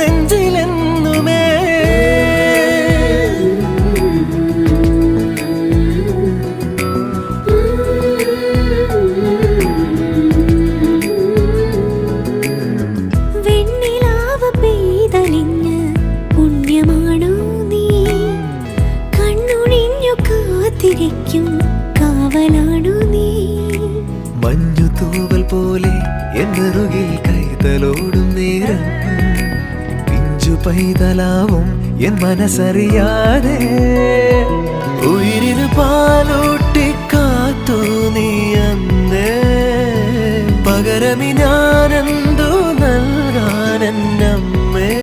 നെഞ്ചിലെന്നുമേ. വെണ്ണിലാവ് പെയ്തലിഞ്ഞ് പുണ്യമാണോ നീ? കണ്ണൊഴിഞ്ഞു കാത്തിരിക്കും കാവലാണോ നീ? മഞ്ഞു തൂവൽ പോലെ എന്നറുകിൽ കൈതലോടും നേരം പിഞ്ചു പൈതലാവും എൻ മനസ്സറിയാതെ. ഉയിരിന് പാലൂട്ടി കാത്തു നീ അന്നേ, പകരമി ഞാനെന്ന്